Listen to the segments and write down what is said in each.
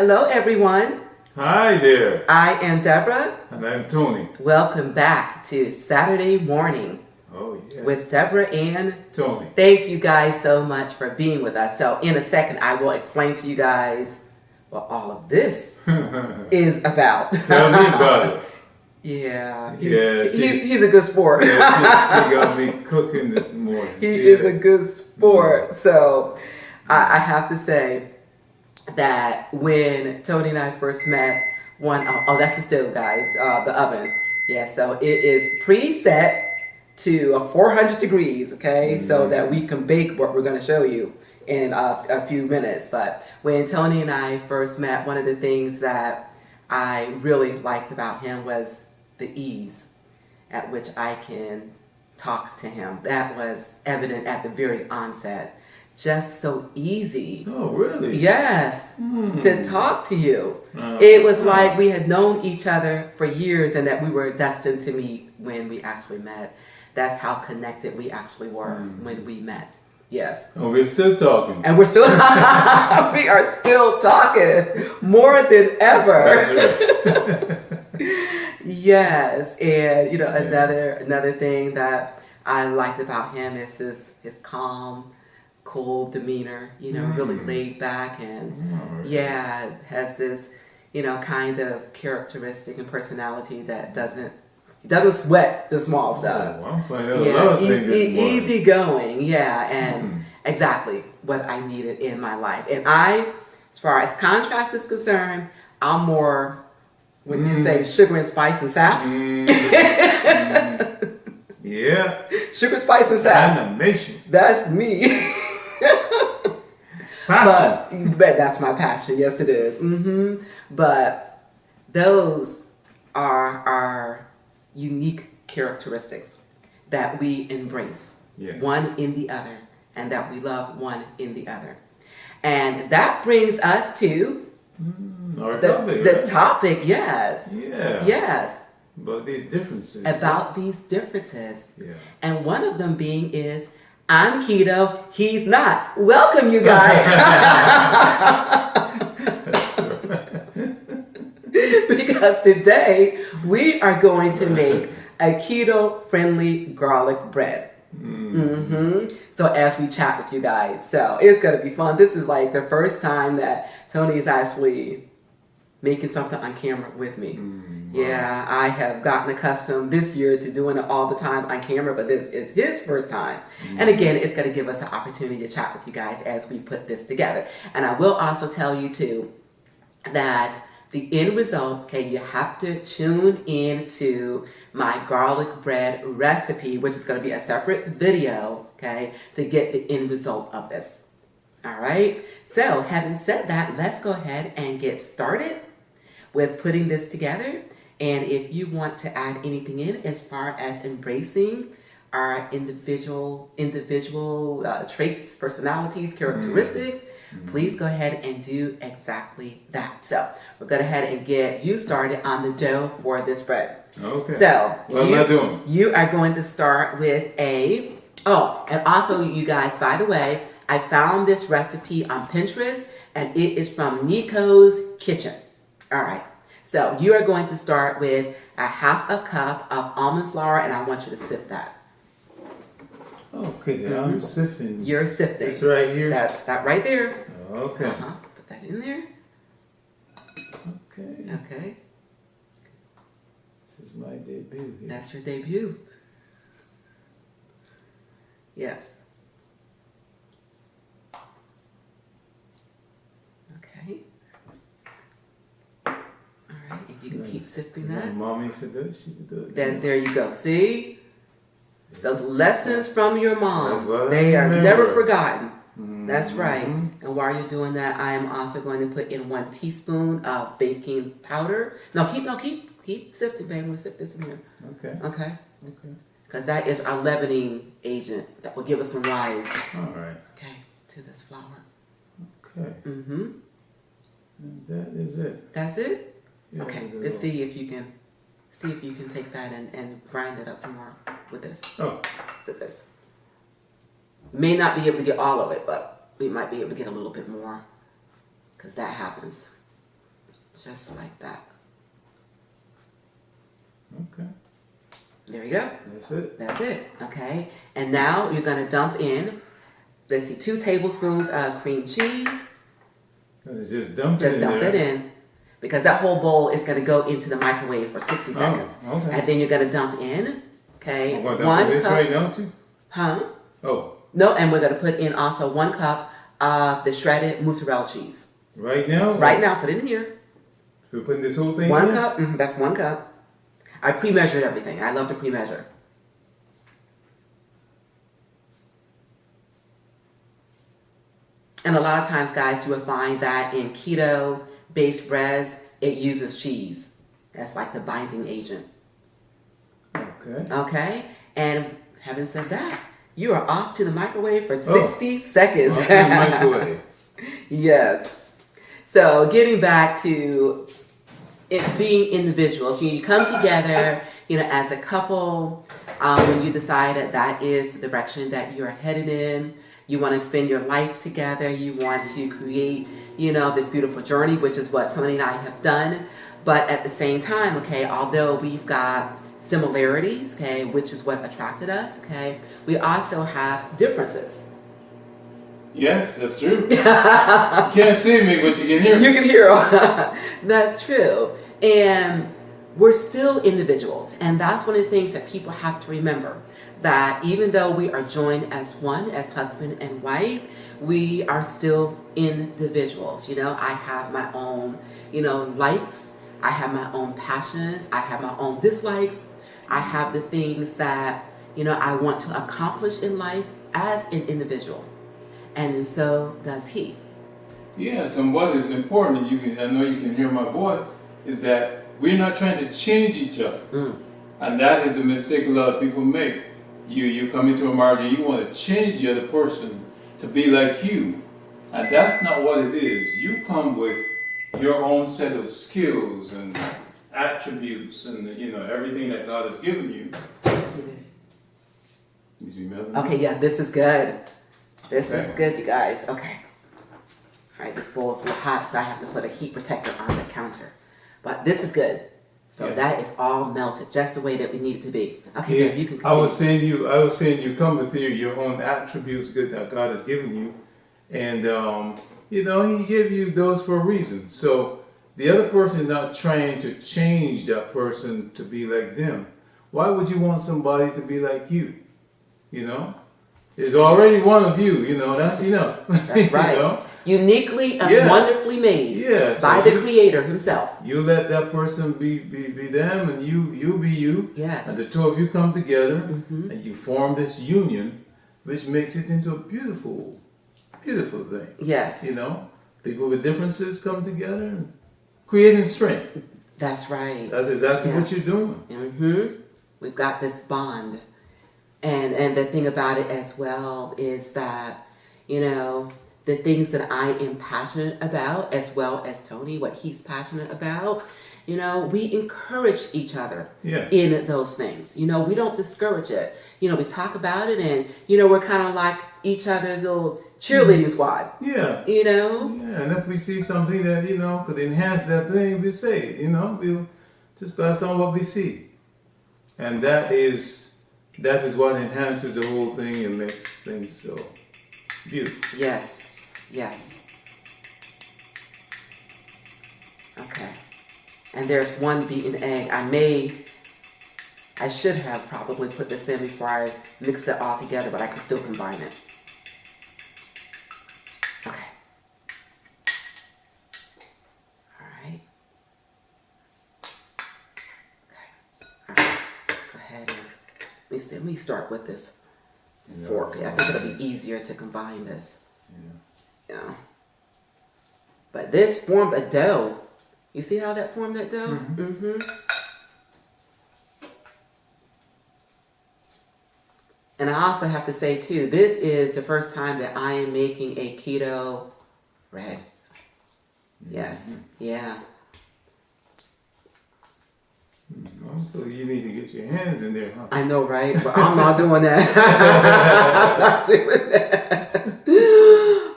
Hello, everyone. Hi there. I am Deborah. And I'm Tony. Welcome back to Saturday Morning Oh, yes. with Deborah and Tony. Thank you guys so much for being with us. So in a second, I will explain to you guys what all of this is about. Tell me about it. Yeah, She he's a good sport. she got me cooking this morning. He is a good sport. So I have to say that when Tony and I first met, that's the stove, guys, the oven. Yeah, so it is preset to 400 degrees, okay, so that we can bake what we're going to show you in a few minutes. But when Tony and I first met, one of the things that I really liked about him was the ease at which I can talk to him. That was evident at the very onset. Just so easy. Oh, really? Yes, to talk to you. It was like we had known each other for years and that we were destined to meet when we actually met. That's how connected we actually were when we met. Yes. Oh, we're still talking. And we're still, we are still talking more than ever. That's right. Yes, and another thing that I liked about him is his calm, cool demeanor, really laid back, and has this, kind of characteristic and personality that he doesn't sweat the small stuff. Oh, I'm finding out a lot of things this morning. Easy going, and exactly what I needed in my life. And as far as contrast is concerned, I'm more, when you say sugar and spice and sass. Yeah. Sugar, spice, and sass. Animation. That's me. Passion. But that's my passion. Yes, it is. But those are our unique characteristics that we embrace, one in the other, and that we love one in the other. And that brings us to our topic. The topic, yes. Yeah. Yes. About these differences. Yeah. And one of them is, I'm keto, he's not. Welcome, you guys. Because today we are going to make a keto-friendly garlic bread. So as we chat with you guys, so it's going to be fun. This is like the first time that Tony is actually making something on camera with me. Yeah, I have gotten accustomed this year to doing it all the time on camera, but this is his first time. And again, it's going to give us an opportunity to chat with you guys as we put this together. And I will also tell you too that the end result, you have to tune in to my garlic bread recipe, which is going to be a separate video, to get the end result of this. All right. So having said that, let's go ahead and get started with putting this together. And if you want to add anything in as far as embracing our individual traits, personalities, characteristics, please go ahead and do exactly that. So we're going to go ahead and get you started on the dough for this bread. Okay. So what am I doing? You are going to start with and also you guys, by the way, I found this recipe on Pinterest and it is from Nico's Kitchen. All right. So you are going to start with a half a cup of almond flour, and I want you to sift that. Okay, I'm sifting. You're sifting. It's right here. That's that right there. Okay. So put that in there. Okay. This is my debut here. That's your debut. Yes. Okay. If you can keep sifting that. Mommy said that she could do it. There you go. See? Those lessons from your mom. They are never forgotten. That's right. And while you're doing that, I am also going to put in 1 teaspoon of baking powder. Keep sifting, baby. We'll sift this in here. Okay. Because that is our leavening agent that will give us some rise. All right. Okay. To this flour. Okay. And that is it. That's it? Yeah, okay. Let's see if you can take that and grind it up some more with this. With this. May not be able to get all of it, but we might be able to get a little bit more because that happens. Just like that. Okay. There you go. That's it. That's it. Okay. And now you're going to dump in, let's see, 2 tablespoons of cream cheese. Just dump it in. Just dump there. it in. Because that whole bowl is going to go into the microwave for 60 seconds. Okay. And then you're going to dump in, okay, I'm going to 1 dump this cup. right now too? Huh? Oh. No, and we're going to put in also 1 cup of the shredded mozzarella cheese. Right now? Right now, put it in here. So we're putting this whole thing 1 in? cup, that's 1 cup. I pre-measured everything. I love to pre-measure. And a lot of times, guys, you will find that in keto-based breads, it uses cheese. That's like the binding agent. Okay. Okay? And having said that, you are off to the microwave for 60 seconds. Off to the microwave. Yes. So getting back to it being individuals, you come together, as a couple, when you decide that is the direction that you're headed in. You want to spend your life together. You want to create, this beautiful journey, which is what Tony and I have done. But at the same time, okay, although we've got similarities, okay, which is what attracted us, okay, we also have differences. Yes, that's true. You can't see me, but you can hear me. You can hear. That's true. And we're still individuals. And that's one of the things that people have to remember. That even though we are joined as one, as husband and wife, we are still individuals. I have my own, likes. I have my own passions. I have my own dislikes. I have the things that, I want to accomplish in life as an individual. And so does he. Yes, and what is important, I know you can hear my voice, is that we're not trying to change each other. And that is a mistake a lot of people make. You come into a marriage and you want to change the other person to be like you. And that's not what it is. You come with your own set of skills and attributes and everything that God has given you. Needs to be melted. Okay, yeah, this is good. This is good, you guys. Okay. All right, this bowl is a little hot, so I have to put a heat protector on the counter. But this is good. So that is all melted, just the way that we need it to be. Okay, Yeah. Deb, you can continue. I was saying you come with your own attributes that God has given you. And, He gave you those for a reason. So the other person is not trying to change that person to be like them. Why would you want somebody to be like you? There's already one of you, that's enough. That's right. Uniquely and wonderfully made by the Creator Himself. You let that person be them, and you be you. Yes. And the two of you come together, and you form this union, which makes it into a beautiful, beautiful thing. Yes. People with differences come together and creating strength. That's right. That's exactly what you're doing. We've got this bond. And the thing about it as well is that, the things that I am passionate about, as well as Tony, what he's passionate about, we encourage each other in those things. We don't discourage it. We talk about it and, we're kind of like each other's little cheerleading squad. Yeah. Yeah, and if we see something that, could enhance that thing, we say it, we'll just pass on what we see. And that is what enhances the whole thing and makes things so beautiful. Yes. Okay. And there's 1 beaten egg. I should have probably put this in before I mixed it all together, but I can still combine it. Okay. All right. Go ahead and let me start with this fork. I think it'll be easier to combine this. Yeah. But this formed a dough. You see how that formed that dough? And I also have to say too, this is the first time that I am making a keto bread. Yes. Yeah. So you need to get your hands in there, huh? I know, right? But I'm not doing that. I'm not doing that.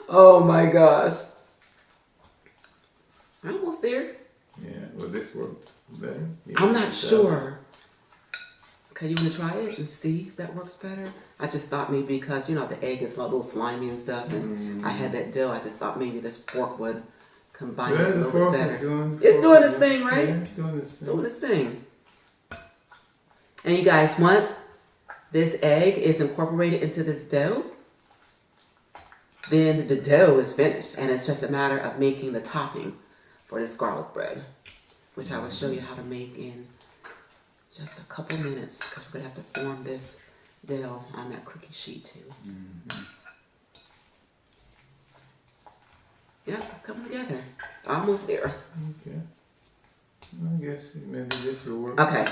Oh my gosh. Almost there. work better. I'm not sure. Okay, you want to try it and see if that works better? I just thought maybe because, the egg is a little slimy and stuff, and I had that dough, I just thought maybe this fork would combine it a little bit better. It's doing its thing, right? Yeah, it's doing its thing. Doing its thing. And you guys, once this egg is incorporated into this dough, then the dough is finished, and it's just a matter of making the topping for this garlic bread, which I will show you how to make in just a couple minutes, because we're going to have to form this dough on that cookie sheet too. Mm-hmm. Yeah, it's coming together. It's almost there. Okay. I guess maybe this will work. Okay,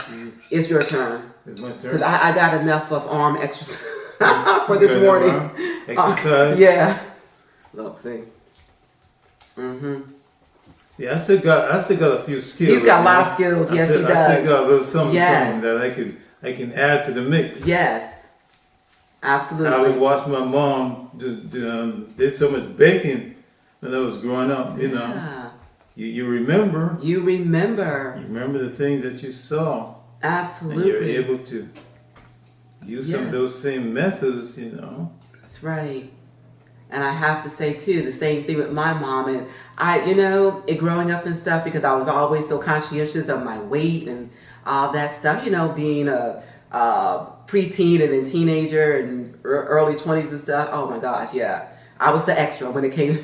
it's your turn. It's my turn. Because I got enough of arm exercise for this morning. Exercise. Yeah. Look, see. Mm-hmm. See, I still got a few skills. He's got a lot of skills. Yes, he does. I still got a little something Yes. that I can add to the mix. Yes. Absolutely. I would watch my mom did so much baking when I was growing up. Yeah. You remember. You remember. You remember the things that you saw. Absolutely. And you're able to use some of those same methods. That's right. And I have to say too, the same thing with my mom. And I, it growing up and stuff, because I was always so conscientious of my weight and all that stuff, being a preteen and then teenager and early 20s and stuff. Oh my gosh, yeah. I was the extra when it came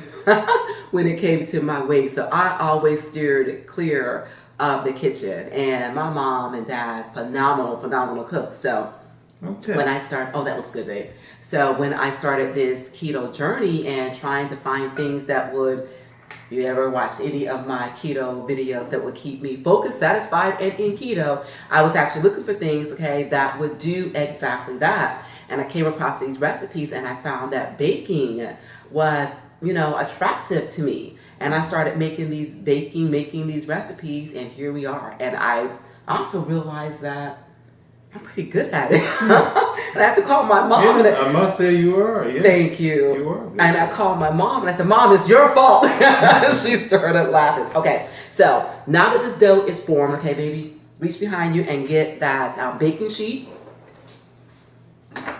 when it came to my weight. So I always steered clear of the kitchen. And my mom and dad, phenomenal cooks. So when I started, that looks good, babe. So when I started this keto journey and trying to find things that would, if you ever watched any of my keto videos, that would keep me focused, satisfied, and in keto, I was actually looking for things, that would do exactly that. And I came across these recipes, and I found that baking was, attractive to me. And I started making these recipes, and here we are. And I also realized that I'm pretty good at it. And I have to call my mom. Yeah, I must say you are. Yes. Thank you. You are. And I called my mom and I said, Mom, it's your fault. She started laughing. Okay, so now that this dough is formed, okay, baby, reach behind you and get that baking sheet. Okay.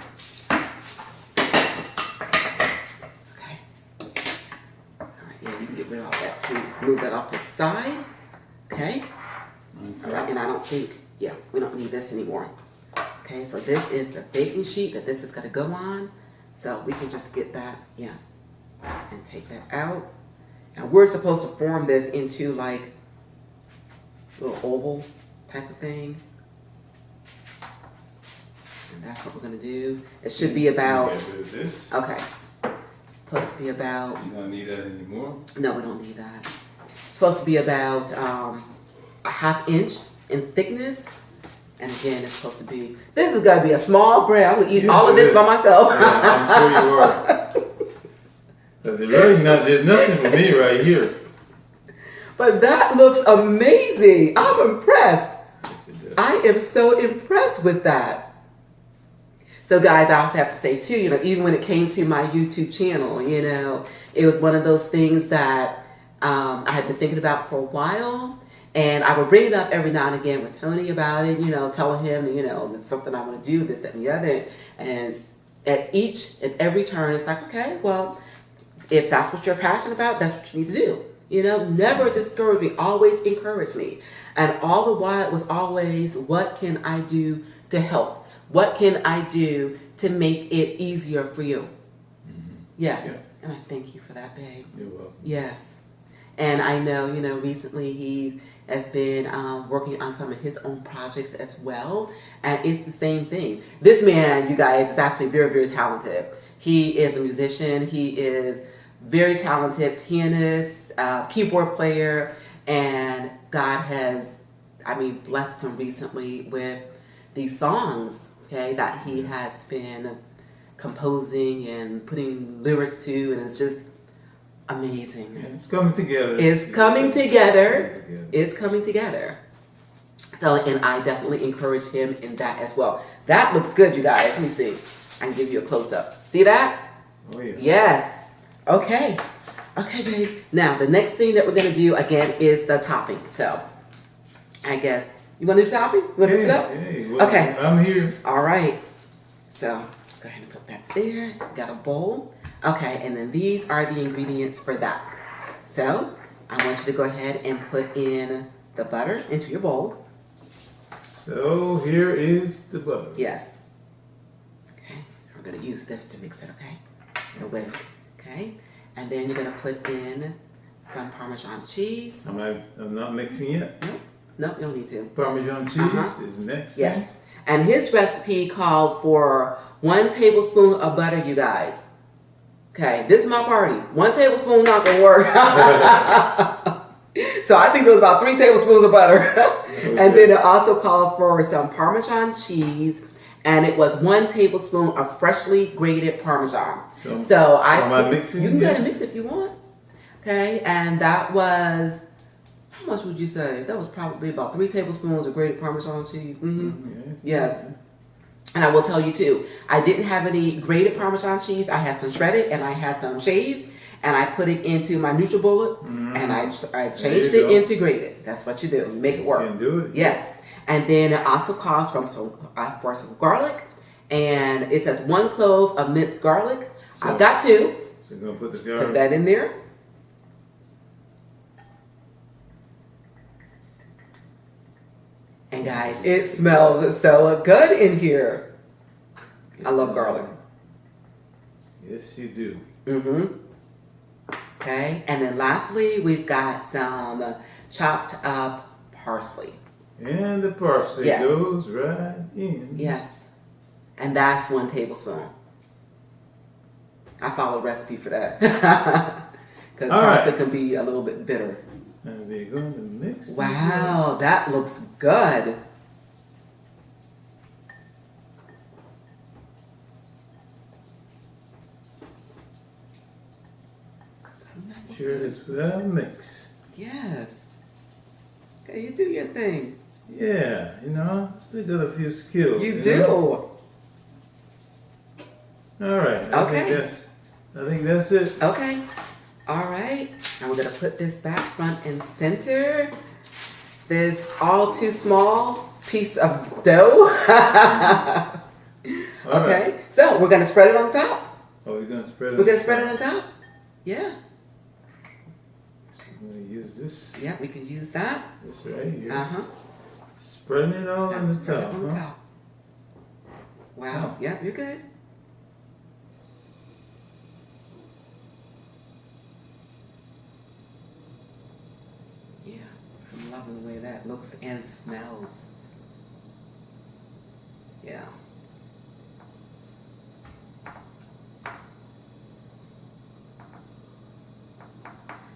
All right, yeah, you can get rid of all that too. Just move that off to the side. Okay. All right, and I don't think, we don't need this anymore. Okay, so this is the baking sheet that this is going to go on. So we can just get that, and take that out. And we're supposed to form this into like a little oval type of thing. And that's what we're going to do. It should be about, this. okay, supposed to be about, You don't need that anymore? no, we don't need that. It's supposed to be about a ½ inch in thickness. And again, it's supposed to be, this is going to be a small bread. I will eat all of this by myself. Yeah, I'm sure you are. Because there's nothing for me right here. But that looks amazing. I'm impressed. Yes, it does. I am so impressed with that. So guys, I also have to say too, even when it came to my YouTube channel, it was one of those things that I had been thinking about for a while. And I would bring it up every now and again with Tony about it, telling him, it's something I want to do, this, that, and the other. And at each and every turn, it's like, okay, well, if that's what you're passionate about, that's what you need to do. Never discourage me, always encourage me. And all the while, it was always, what can I do to help? What can I do to make it easier for you? Mm-hmm. Yes. Yeah. And I thank you for that, babe. You're welcome. Yes. And I know, recently he has been working on some of his own projects as well. And it's the same thing. This man, you guys, is actually very, very talented. He is a musician. He is very talented pianist, keyboard player. And God has, blessed him recently with these songs, that he has been composing and putting lyrics to. And it's just amazing. Yeah, it's coming together. It's coming together. It's coming together. So, and I definitely encourage him in that as well. That looks good, you guys. Let me see. I can give you a close-up. See that? Oh, yeah. Yes. Okay. Okay, babe. Now, the next thing that we're going to do, again, is the topping. So, I guess. You want to do topping? You want to mix it up? Hey, well, Okay. I'm here. All right. So go ahead and put that there. Got a bowl. Okay, and then these are the ingredients for that. So I want you to go ahead and put in the butter into your bowl. So here is the butter. Yes. Okay. We're gonna use this to mix it. Okay. The whisk. Okay. And then you're gonna put in some Parmesan cheese. I'm not mixing yet. No, you don't need to. Parmesan cheese is next. Yes. And his recipe called for 1 tablespoon of butter, you guys. Okay, this is my party. 1 tablespoon not gonna work. So I think it was about 3 tablespoons of butter. Okay. And then it also called for some Parmesan cheese, and it was 1 tablespoon of freshly grated Parmesan. So am I mixing? You can go ahead and mix if you want. Okay, and that was, how much would you say? That was probably about 3 tablespoons of grated Parmesan cheese. Mm-hmm. Yes. And I will tell you too, I didn't have any grated Parmesan cheese. I had some shredded and I had some shaved, and I put it into my NutriBullet and I changed it into grated. That's what you do. You make it work. You can do it. Yes. And then it also calls for some garlic, and it says 1 clove of minced garlic. So, I've got 2. So you're gonna put the garlic. Put that in there. And guys, it smells so good in here. I love garlic. Yes, you do. Mm-hmm. Okay, and then lastly, we've got some chopped up parsley. And the parsley goes right in. Yes, and that's 1 tablespoon. I follow a recipe for that. Because parsley can be a little bit bitter. And we're going to mix this Wow, that looks good. Sure this will mix. Yes. Okay, you do your thing. Yeah, you know, still got a few skills. You do. Know? All right. Okay. I think that's it. Okay. All right. Now we're going to put this back front and center. This all too small piece of dough. Okay. Right. So we're going to spread it on top. Oh, we're going to spread it We're going to spread it on top. Yeah. So we're going to use this. Yeah, we can use that. This right here. Uh-huh. Spreading it all on the Spread top. it on the Huh? top. Wow. Yeah, you're good. Yeah. I'm loving the way that looks and smells. Yeah.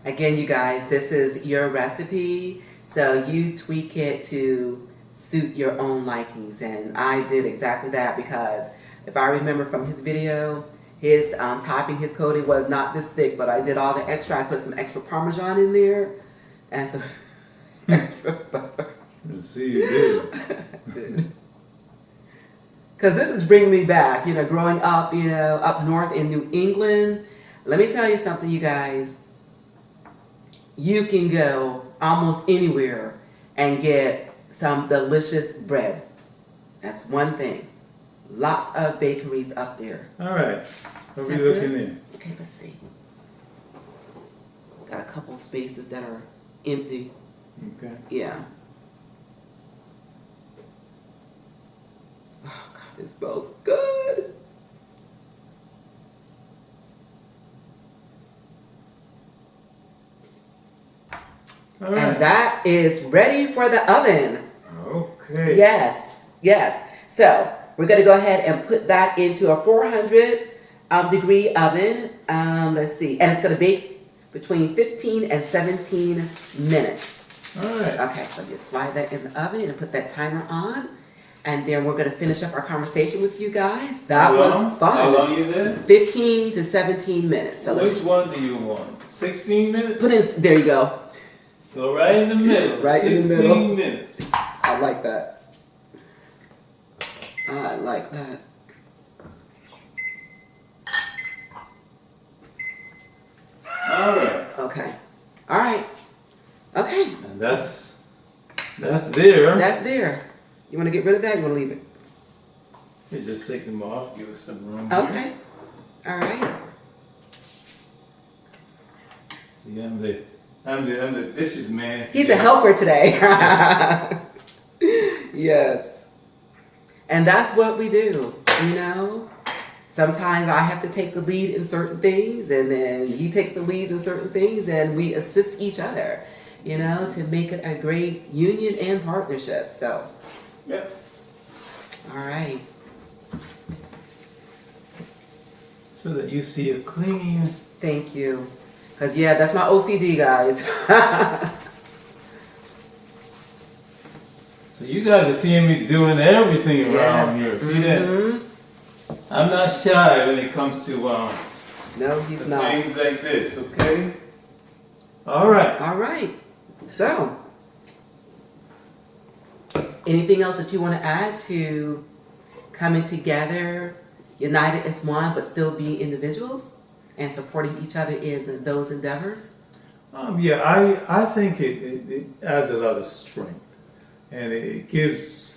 Again, you guys, this is your recipe, so you tweak it to suit your own likings. And I did exactly that, because if I remember from his video, his topping, his coating was not this thick, but I did all the extra. I put some extra Parmesan in there and some extra butter. Let's see, you did. Because this is bringing me back, growing up, up north in New England. Let me tell you something, you guys. You can go almost anywhere and get some delicious bread. That's one thing. Lots of bakeries up there. All right. What are we Good? looking in? Okay, let's see. Got a couple spaces that are empty. Okay. Yeah. Oh, God, it smells good. All right. And that is ready for the oven. Okay. Yes, yes. So we're going to go ahead and put that into a 400 degree oven. Let's see. And it's going to bake between 15 and 17 minutes. All right. Okay, so just slide that in the oven and put that timer on. And then we're going to finish up our conversation with you guys. That was fun. How long you said? 15 to 17 minutes. So Which one do you want? 16 minutes? put in, there you go. Go right in the middle. Right in the 16 middle. minutes. I like that. I like that. All right. Okay. All right. Okay. And that's That's there. That's there. You want to get rid of that? You want to leave it? You just take them off. Give us some room. Okay. Here. All right. See, I'm the dishes man. He's a helper today. Yes. And that's what we do, you know. Sometimes I have to take the lead in certain things, and then he takes the lead in certain things, and we assist each other, you know, to make it a great union and partnership. So, Yep. all right. So that you see it clean. Thank you. Because, yeah, that's my OCD, guys. So you guys are seeing me doing everything around Yes. here. See that? I'm not shy when it comes to No, he's not. things like this, okay? All right. All right. So, anything else that you want to add to coming together, united as one, but still being individuals and supporting each other in those endeavors? Yeah, I think it adds a lot of strength, and it gives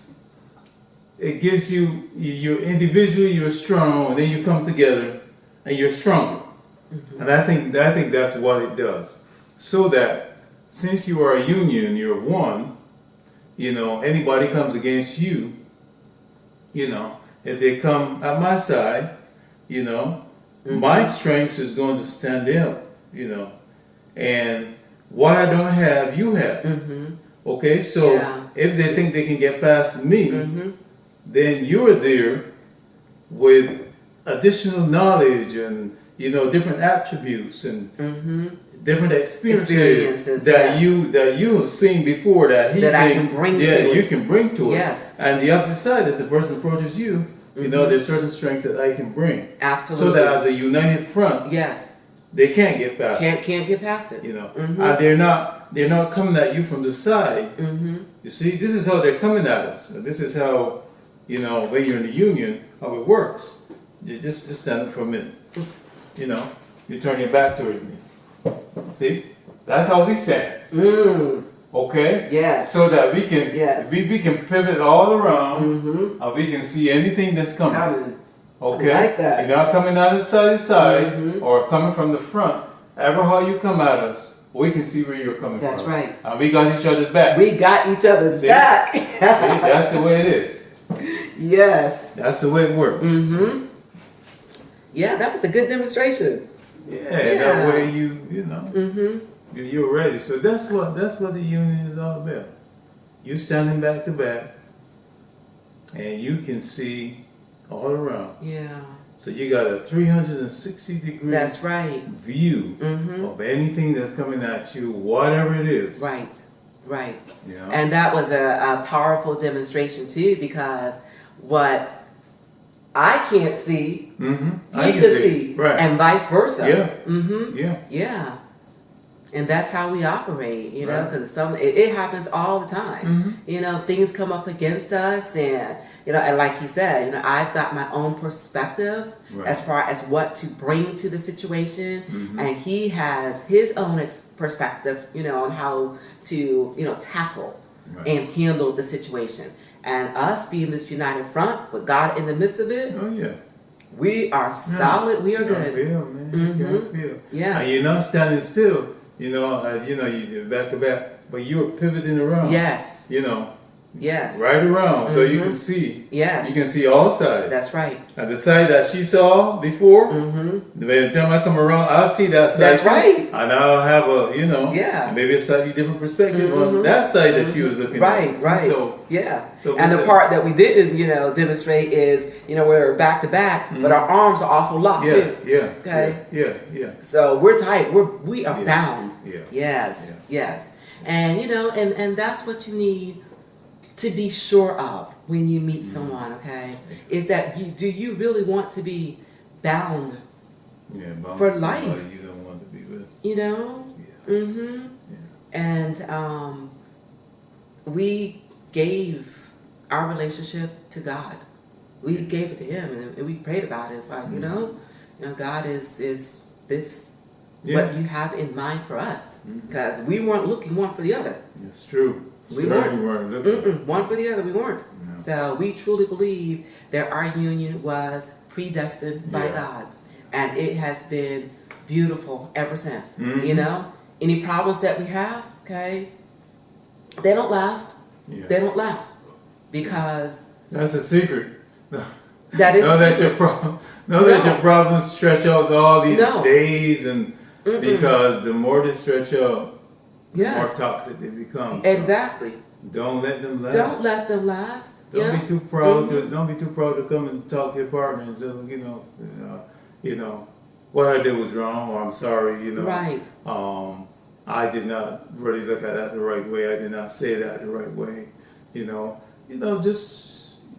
you, you're individually, you're strong, and then you come together and you're stronger. Mm-hmm. And I think that's what it does. So that since you are a union, you're one, you know, anybody comes against you, you know, if they come at my side, you know, my strength is going to stand up, you know, and what I don't have, you have. Okay, so if they think they can get past me, then you're there with additional knowledge and, you know, different attributes and different experiences that you have seen before that I can bring to it. you can bring to it. Yes. And the opposite side, if the person approaches you, you know, there's certain strengths that I can bring. Absolutely. So that as a united front, yes, they can't get past it. can't get past it. You know, and they're not coming at you from the side. You see, this is how they're coming at us. This is how, you know, when you're in the union, how it works. You just stand up for a minute. You know, you turn your back towards me. See, that's how we stand. Okay. Yes. So that we can we can pivot all around, and we can see anything that's coming. Okay. I like that. You're not coming out of side to side or coming from the front. Ever how you come at us, we can see where you're coming That's from. right. And we got each other's back. We got each other's See? back. See, that's the way it is. Yes. That's the way it works. Yeah, that was a good demonstration. Yeah, that way you know you're ready. So that's what the union is all about. You standing back to back, and you can see all around. Yeah. So you got a 360 degree That's right. view of anything that's coming at you, whatever it is. Right. Right. Yeah. And that was a powerful demonstration too, because what I can't see, he could see, right? and vice versa. Yeah. Yeah. And that's how we operate, you know, because it happens all the time. You know, things come up against us, and you know, and like he said, you know, I've got my own perspective as far as what to bring to the situation, and he has his own perspective, you know, on how to, you know, tackle and handle the situation. And us being this united front with God in the midst of it, we are solid. We are good. Feel, man. You gotta feel. Yeah. And you're not standing still. You know, you're back to back, but you're pivoting around. Yes. You know. Yes. Right around, so you can see. Yes. You can see all sides. That's right. And the side that she saw before, by the time I come around, I'll see that side. That's too. right. And I'll have a, you know, maybe a slightly different perspective on that side that she was looking at. Right. So, So and the part that we didn't, you know, demonstrate is, you know, we're back to back, but our arms are also locked too. Okay. Yeah. So we're tight. We are bound. Yeah. Yes. And you know, and that's what you need to be sure of when you meet someone. Okay, is that do you really want to be bound? Bound for to life. You don't want to be with. You know. And we gave our relationship to God. We gave it to Him, and we prayed about it. It's like, you know, God is this what you have in mind for us? Because we weren't looking one for the other. It's true. We Certainly weren't. looking. One for the other, we weren't. No. So we truly believe that our union was predestined by Yeah. God. And it has been beautiful ever since. Mhm. You know, any problems that we have, okay, they don't last. Yeah. They don't last because That's a secret. that is Know the that secret. your problem. Know that No. your problems stretch out all these No. days, and Mm-mm. because the more they stretch out, the more Yes, toxic they become. So exactly. don't let them last. Don't let them last. Don't Yeah. be too proud to. Don't be too proud to come and talk to your partner and say, you know, what I did was wrong, or I'm sorry. You know, Right. I did not really look at that the right way. I did not say that the right way. Just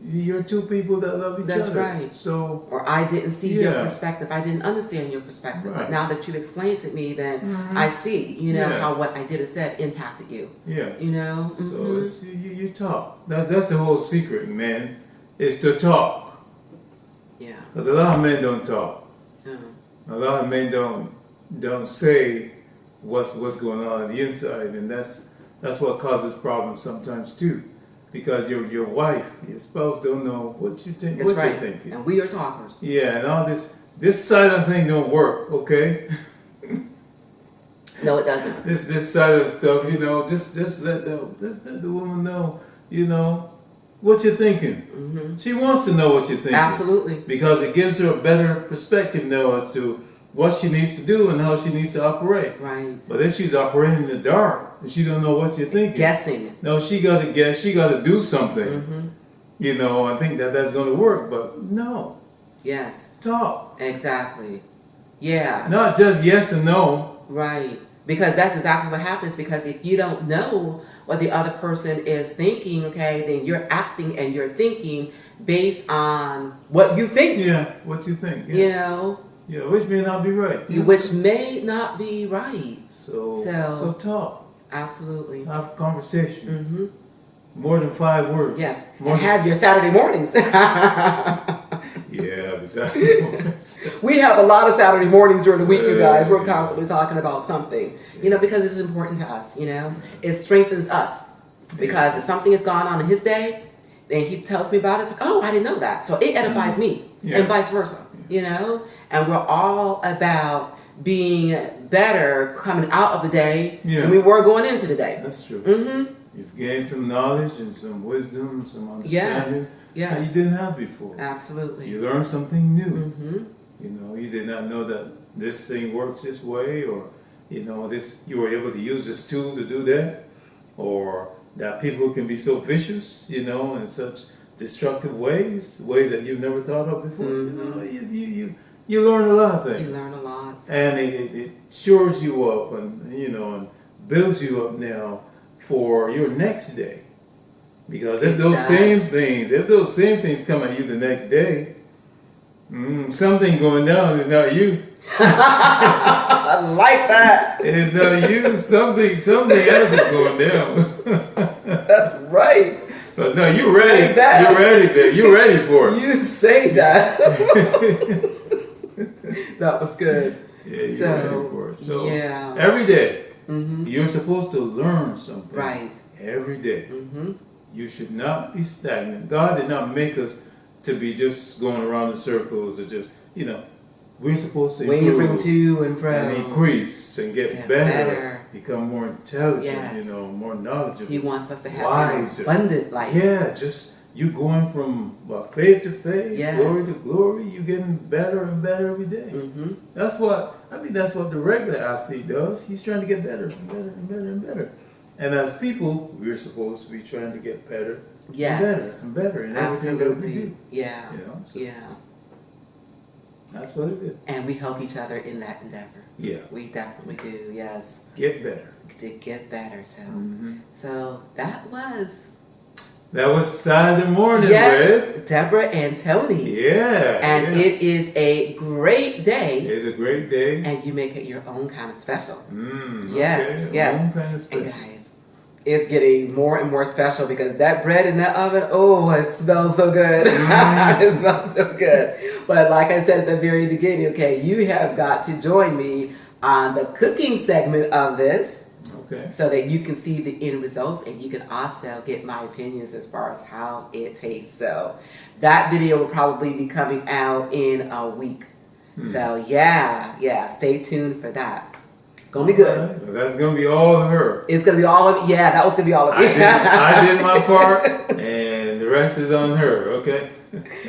you're two people that love each That's other. right. So Or I didn't see your Yeah. perspective. I didn't understand your perspective. But Right. now that you've explained to me, then Mhm. I see, Yeah. how what I did or said impacted you. yeah. You know? So Mhm. it's, you talk. That's the whole secret, man. Is to talk. Yeah. Because a lot of men don't talk. Oh. A lot of men don't say what's going on the inside, and that's what causes problems sometimes too. Because your wife, your spouse don't know what you think, That's what right. you're thinking. And we are talkers. Yeah, and all this silent thing don't work, okay? No, it doesn't. This silent stuff, just let the woman know, what you're thinking. Hmm. She wants to know what you're thinking. Absolutely. Because it gives her a better perspective now as to what she needs to do and how she needs to operate. Right. But if she's operating in the dark and she don't know what you're thinking, Guessing. no, she got to guess. She got to do something. Hmm. I think that's going to work. But no, Yes. talk. Exactly. Yeah. Not just yes and no. Right. Because that's exactly what happens. Because if you don't know what the other person is thinking, okay, then you're acting and you're thinking based on what you think, Yeah, what you think. Yeah, you know, yeah, which may not be right. which may not be right. So talk. Absolutely. Have conversation. Mm-hmm. More than 5 words. Yes. More And than- have your Saturday mornings. Yeah, besides. We have a lot of Saturday mornings during the week, you guys. We're Yeah. constantly talking about something, because it's important to us, It strengthens us. Because if something has gone on in his day, then he tells me about it. It's like, oh, I didn't know that. So it edifies me, Yeah. and vice versa, And we're all about being better coming out of the day Yeah. than we were going into the day. That's true. Mm-hmm. You've gained some knowledge and some wisdom, some understanding Yes. that you Yes. didn't have before. Absolutely. You learned something new. Mm-hmm. You did not know that this thing works this way, or you were able to use this tool to do that, or that people can be so vicious, in such destructive ways that you've never thought of before. Mhm. You learn a lot of things. You learn a lot. And it shores you up and builds you up now for your next day. Because if It those does. same things come at you the next day, something going down is not you. I like that. It's not you. Something else is going down. That's right. But no, you're ready. Say that. You're ready, babe. You're ready for it. You say that. That was good. Yeah, you're ready for it. So yeah. every day Mm-hmm. you're supposed to learn something. Right. Every day. Mm-hmm. You should not be stagnant. God did not make us to be just going around in circles or just, we're supposed to Wavering improve to and fro. and increase and get Yeah, better, become more intelligent, Yes. more knowledgeable. He wants us to have Wiser. an abundant life. Yeah, just you going from faith to faith, Yes. glory to glory, you getting better and better every day. Mm-hmm. That's what the regular athlete does. He's trying to get better and better and better and better. And as people, we're supposed to be trying to get better Yes. and better and better in everything that we Absolutely. do. Yeah. So Yeah. that's what it is. And we help each other in that endeavor. Yeah, We definitely do. Yes. get better. To get better. So. Mm-hmm. So that was. That was Saturday morning, Yes, with Deborah and Tony. Yeah. And yeah. it is a great day. It's a great day. And you make it your own kind of special. Yes, Okay. Yeah. Own kind of And special. guys, it's getting more and more special because that bread in that oven, oh, it smells so good. It smells so good. But like I said at the very beginning, okay, you have got to join me on the cooking segment of this. Okay. So that you can see the end results and you can also get my opinions as far as how it tastes. So that video will probably be coming out in a week. So yeah, stay tuned for that. It's gonna be good. Right. Well, that's gonna be all of her. It's gonna be all of it. Yeah, that was gonna be all of it. I did my part, and the rest is on her. Okay.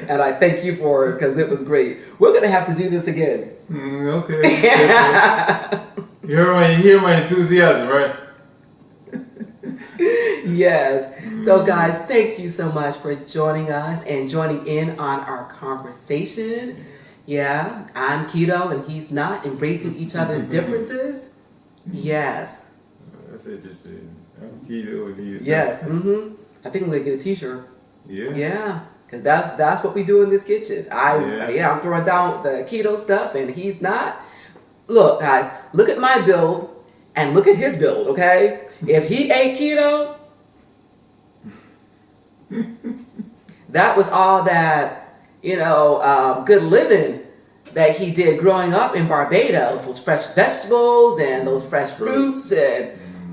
And I thank you for it because it was great. We're gonna have to do this again. Okay. You hear my enthusiasm, right? Yes. So guys, thank you so much for joining us and joining in on our conversation. Yeah, I'm keto and he's not, embracing each other's differences. Yes. That's interesting. I'm keto and he's Yes. not. I think I'm gonna get a T-shirt. Yeah. Yeah. Cause that's what we do in this kitchen. I'm throwing down the keto stuff and he's not. Look, guys, look at my build and look at his build. Okay, if he ate keto, that was all that good living that he did growing up in Barbados. Those fresh vegetables and those fresh fruits and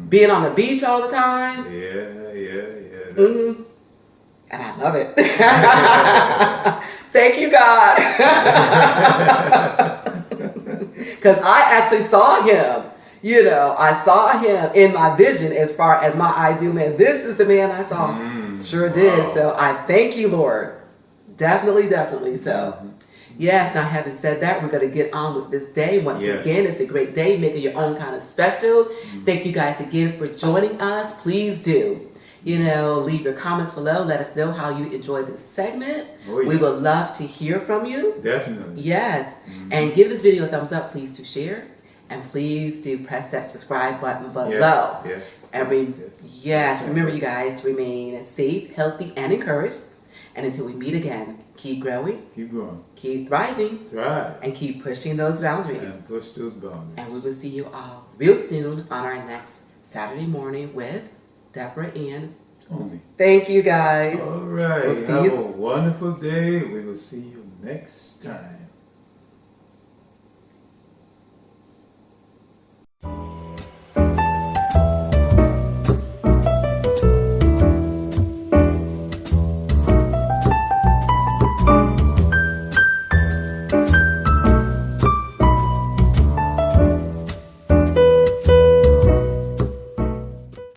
being on the beach all the time. Yeah. And I love it. Thank you, God. Because I actually saw him. I saw him in my vision as far as my ideal man. This is the man I saw. Sure did. Wow. So I thank you, Lord. Definitely. So, yes, now having said that, we're going to get on with this day. Once again, it's a great day. Make it your own kind of special. Thank you guys again for joining us. Please do. Leave your comments below. Let us know how you enjoyed this segment. Oh, yeah. We would love to hear from you. Definitely. Yes. And give this video a thumbs up, please, to share. And please do press that subscribe button below. Yes. Remember, you guys, to remain safe, healthy, and encouraged. And until we meet again, keep growing. Keep growing. Keep thriving. Thrive. And keep pushing those boundaries. And push those boundaries. And we will see you all real soon on our next Saturday morning with Deborah and Tony. Thank you, guys. All right. We'll see Have you a wonderful day. We will see you next time.